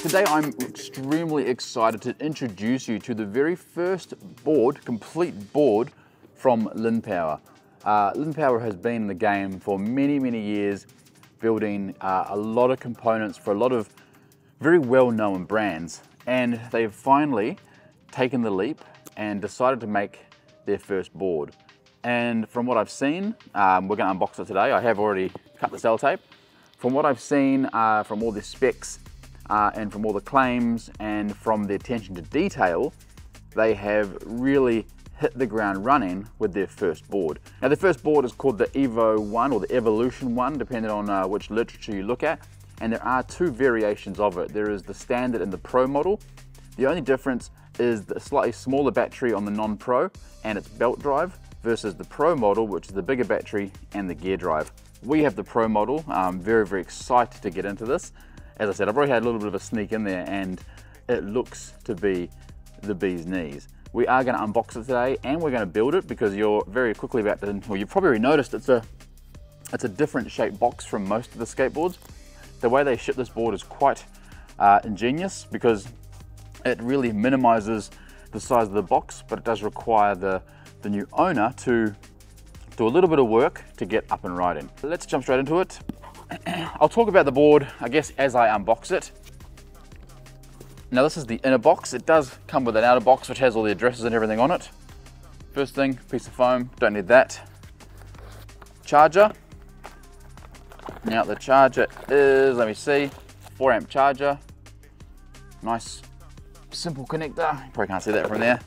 Today I'm extremely excited to introduce you to the very first board, complete board from LINNPOWER. LINNPOWER has been in the game for many years, building a lot of components for a lot of very well-known brands, and they've finally taken the leap and decided to make their first board. And from what I've seen, we're going to unbox it today. I have already cut the sellotape. From what I've seen, from all the specs and from all the claims and from the attention to detail, they have really hit the ground running with their first board. Now, the first board is called the EVO 1 or the Evolution 1, depending on which literature you look at. And there are two variations of it. There is the standard and the Pro model. The only difference is the slightly smaller battery on the non-Pro and its belt drive versus the Pro model, which is the bigger battery and the gear drive. We have the Pro model. I'm very excited to get into this. As I said, I've already had a little bit of a sneak in there and it looks to be the bee's knees. We are going to unbox it today and we're going to build it because you're very quickly about to, well, you've probably already noticed it's a different shaped box from most of the skateboards. The way they ship this board is quite ingenious because it really minimizes the size of the box, but it does require the new owner to do a little bit of work to get up and riding. Let's jump straight into it. I'll talk about the board, I guess, as I unbox it. Now, this is the inner box. It does come with an outer box which has all the addresses and everything on it. First thing, piece of foam, don't need that. Charger. Now the charger is, let me see, 4 amp charger. Nice simple connector, you probably can't see that from there.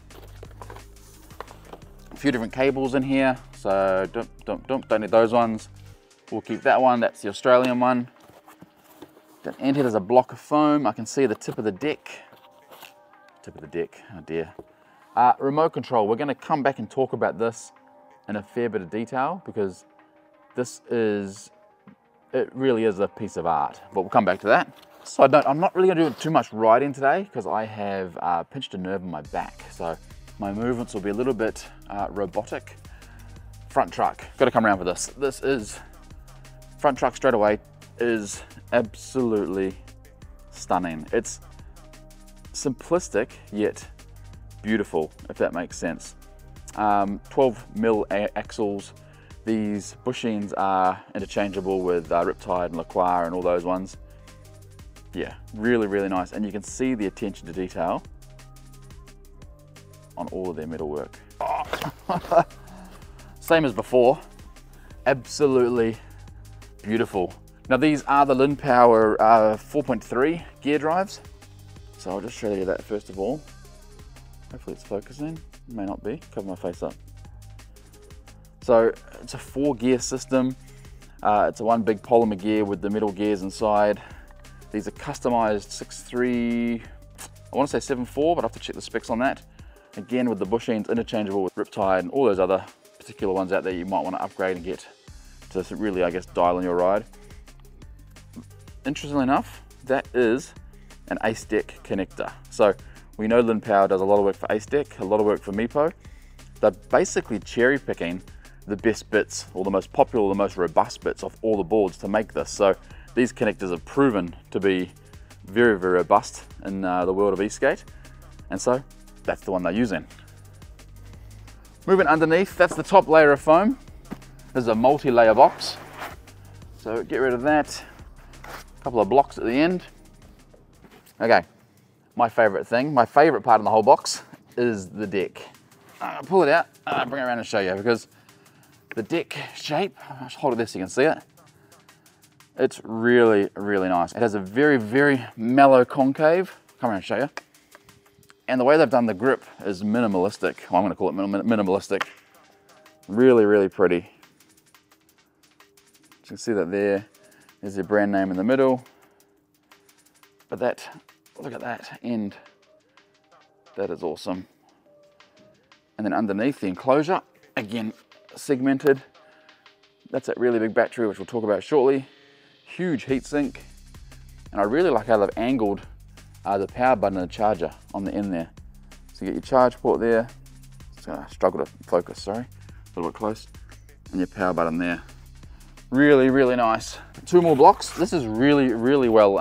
A few different cables in here, so don't need those ones. We'll keep that one, that's the Australian one. Down end here there's a block of foam. I can see the tip of the deck. Tip of the deck, oh dear. Remote control, we're gonna come back and talk about this in a fair bit of detail because it really is a piece of art, but we'll come back to that. So I'm not really gonna do too much riding today because I have pinched a nerve in my back. So my movements will be a little bit robotic. Front truck, gotta come around for this. This is, front truck straight away is absolutely stunning. It's simplistic yet beautiful, if that makes sense. 12mm axles. These bushings are interchangeable with Riptide and LaCroix and all those ones. Yeah, really nice. And you can see the attention to detail on all of their metalwork. Oh. Same as before, absolutely beautiful. Now these are the LINNPOWER 4.3 gear drives. So I'll just show you that first of all. Hopefully it's focusing, it may not be, cover my face up. So it's a 4-gear system. It's a one big polymer gear with the middle gears inside. These are customized 6.3, I want to say 7.4, but I have to check the specs on that. Again, with the bushings interchangeable with Riptide and all those other particular ones out there you might want to upgrade and get to really, I guess, dial in your ride. Interestingly enough, that is an ace deck connector. So we know LINNPOWER does a lot of work for ace deck, a lot of work for MIPO. They're basically cherry picking the best bits, or the most popular, the most robust bits of all the boards to make this. So these connectors have proven to be very robust in the world of e-skate, and so that's the one they're using. Moving underneath, that's the top layer of foam. This is a multi-layer box, so get rid of that. A couple of blocks at the end. Okay, my favorite thing, my favorite part of the whole box is the deck. I'll pull it out, bring it around and show you, because the deck shape, I'll just hold it there so you can see it. It's really nice. It has a very mellow concave. Come around and show you. And the way they've done the grip is minimalistic. Well, I'm gonna call it minimalistic. Really pretty. You can see that there. There's their brand name in the middle. But that, look at that end. That is awesome. And then underneath the enclosure, again, segmented. That's that really big battery, which we'll talk about shortly. Huge heatsink. And I really like how they've angled the power button and the charger on the end there. So you get your charge port there. It's gonna struggle to focus, sorry. A little bit close. And your power button there. Really nice. 2 more blocks. This is really well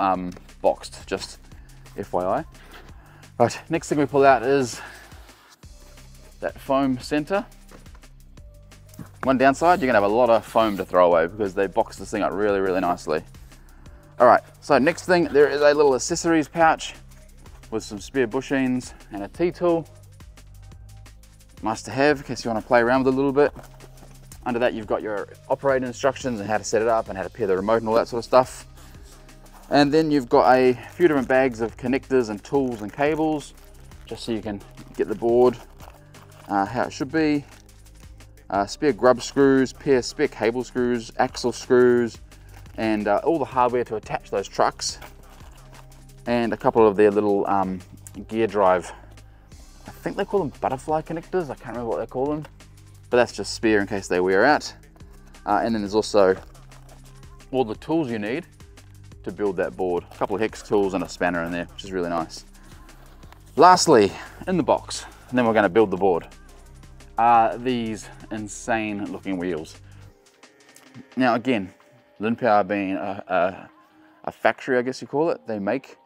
boxed. Just FYI. Right, next thing we pull out is that foam center. One downside, you're gonna have a lot of foam to throw away because they box this thing up really, really nicely. All right, so next thing, there is a little accessories pouch with some spare bushings and a T-tool. Nice to have in case you want to play around with it a little bit. Under that, you've got your operating instructions and how to set it up and how to pair the remote and all that sort of stuff. And then you've got a few different bags of connectors and tools and cables, just so you can get the board how it should be. Spare grub screws, spare cable screws, axle screws, and all the hardware to attach those trucks. And a couple of their little gear drive, I think they call them butterfly connectors, I can't remember what they call them, but that's just spare in case they wear out. And then there's also all the tools you need to build that board. A couple of hex tools and a spanner in there, which is really nice. Lastly, in the box, and then we're going to build the board, are these insane looking wheels. Now again, LINNPOWER being a factory, I guess you call it, they make,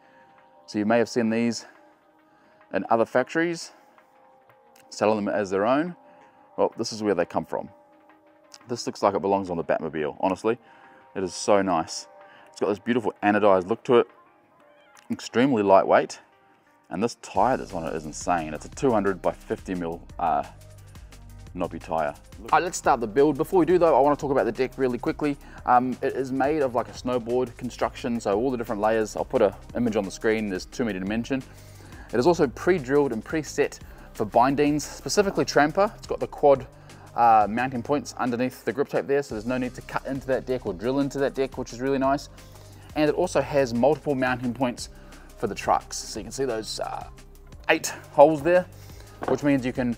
so you may have seen these in other factories selling them as their own. Well, this is where they come from. This looks like it belongs on the Batmobile, honestly. It is so nice. It's got this beautiful anodized look to it, extremely lightweight, and this tire that's on it is insane. It's a 200 by 50 mil knobby tire. All right, let's start the build. Before we do though, I want to talk about the deck really quickly. It is made of like a snowboard construction, so all the different layers, I'll put an image on the screen, there's 2 meter dimension. It is also pre-drilled and preset for bindings, specifically tramper. It's got the quad mounting points underneath the grip tape there, so there's no need to cut into that deck or drill into that deck, which is really nice. And it also has multiple mounting points for the trucks. So you can see those 8 holes there, which means you can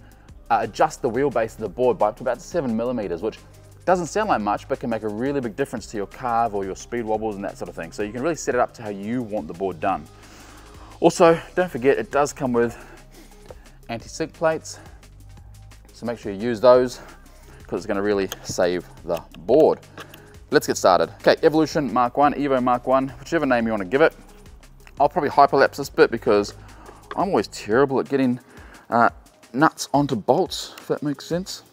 adjust the wheelbase of the board by up to about 7 millimeters, which doesn't sound like much, but can make a really big difference to your carve or your speed wobbles and that sort of thing. So you can really set it up to how you want the board done. Also, don't forget, it does come with anti-sink plates, so make sure you use those because it's going to really save the board. Let's get started. Okay, Evolution Mark 1, Evo Mark 1, whichever name you want to give it. I'll probably hyperlapse this bit because I'm always terrible at getting nuts onto bolts, if that makes sense.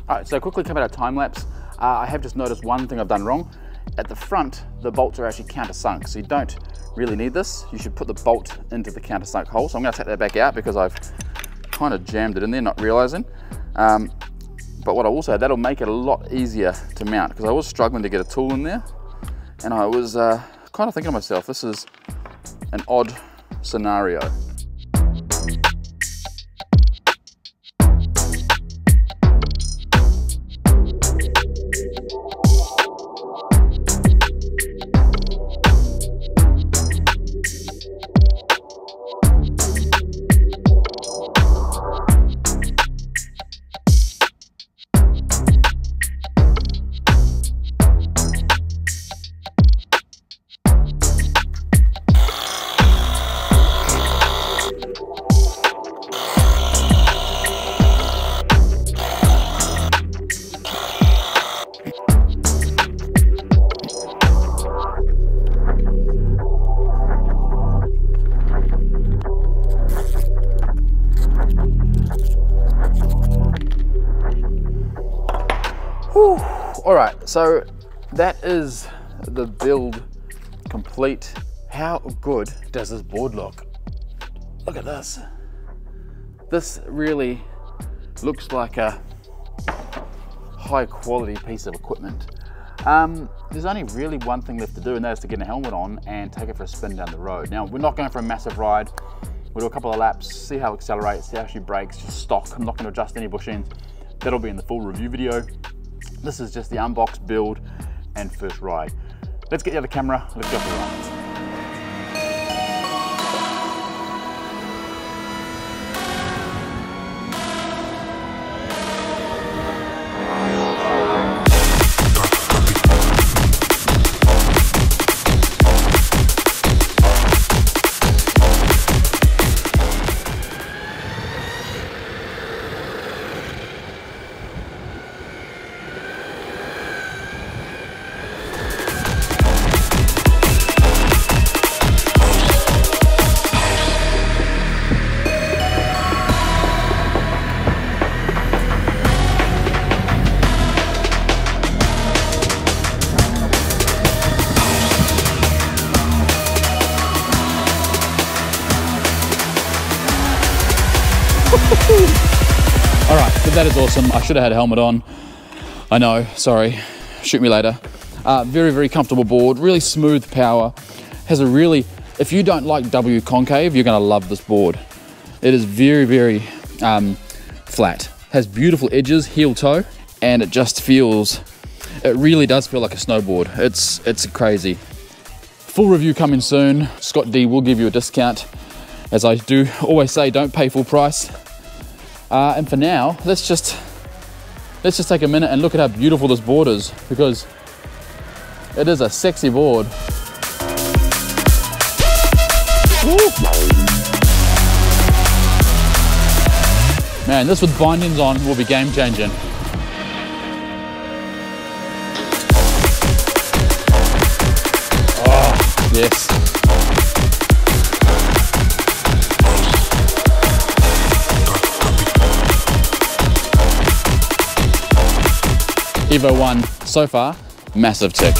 Alright, so quickly coming out of time lapse, I have just noticed one thing I've done wrong. At the front, the bolts are actually countersunk, so you don't really need this. You should put the bolt into the countersunk hole. So I'm going to take that back out because I've kind of jammed it in there, not realizing. But what I will say, that'll make it a lot easier to mount because I was struggling to get a tool in there, and I was kind of thinking to myself, this is an odd scenario. All right, so that is the build complete. How good does this board look? Look at this. This really looks like a high quality piece of equipment. There's only really one thing left to do, and that is to get a helmet on and take it for a spin down the road. Now, we're not going for a massive ride. We'll do a couple of laps, see how it accelerates, see how she brakes, just stock. I'm not going to adjust any bushings. That'll be in the full review video. This is just the unbox, build, and first ride. Let's get the other camera, let's go for a ride. All right, but that is awesome. I should have had a helmet on. I know, sorry. Shoot me later. Very, very comfortable board, really smooth power. Has a really, if you don't like W concave, you're gonna love this board. It is very, very flat. Has beautiful edges, heel toe, and it just feels, it really does feel like a snowboard. It's crazy. Full review coming soon. Scott D will give you a discount. As I do always say, don't pay full price. And for now, let's just take a minute and look at how beautiful this board is, because it is a sexy board. Woo. Man, this with bindings on will be game changing. Oh, yes. EVO 1 so far, massive tick.